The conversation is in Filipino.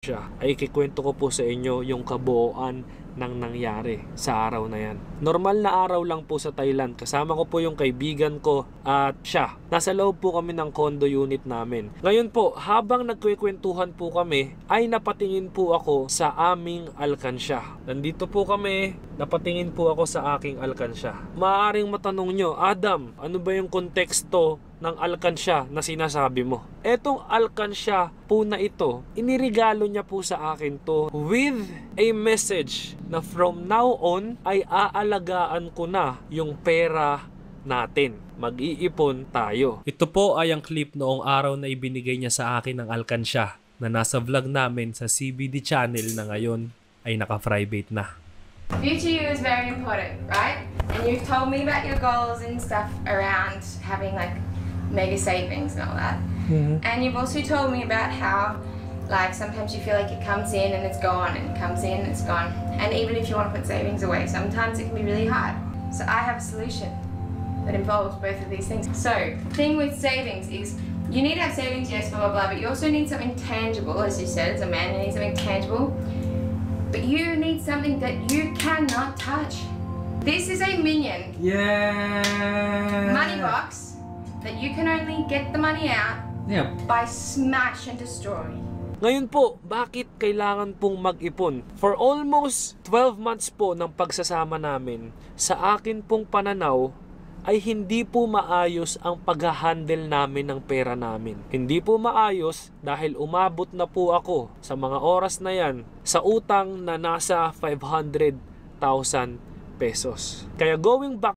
siya, ay kikwento ko po sa inyo yung kabuuan ng nangyari sa araw na yan. Normal na araw lang po sa Thailand. Kasama ko po yung kaibigan ko at siya. Nasa loob po kami ng condo unit namin. Ngayon po, habang nagkwekwentuhan po kami, ay napatingin po ako sa aming alkansya. Nandito po kami, napatingin po ako sa aking alkansya. Maaaring matanong nyo, Adam, ano ba yung konteksto ng alkansya na sinasabi mo? Etong alkansya po na ito, inirigalo niya po sa akin to with a message na from now on ay aalagaan ko na yung pera natin. Mag-iipon tayo. Ito po ay ang clip noong araw na ibinigay niya sa akin ng alkansya na nasa vlog namin sa CBD channel na ngayon ay naka-private na. Future you is very important, right? And you've told me about your goals and stuff around having like mega savings and all that. And you've also told me about how like sometimes you feel like it comes in and it's gone and it comes in and it's gone. And even if you want to put savings away, sometimes it can be really hard. So I have a solution that involves both of these things. So the thing with savings is you need to have savings, yes, blah, blah, blah, but you also need something tangible. As you said, as a man, you need something tangible. But you need something that you cannot touch. This is a minion. Yeah. Money box that you can only get the money out by smash and destroy. Ngayon po, bakit kailangan pong mag-ipon? For almost 12 months po ng pagsasama namin, sa akin pong pananaw, ay hindi po maayos ang pag-handle namin ng pera namin. Hindi po maayos dahil umabot na po ako sa mga oras na yan sa utang na nasa 500,000 pesos. Kaya going back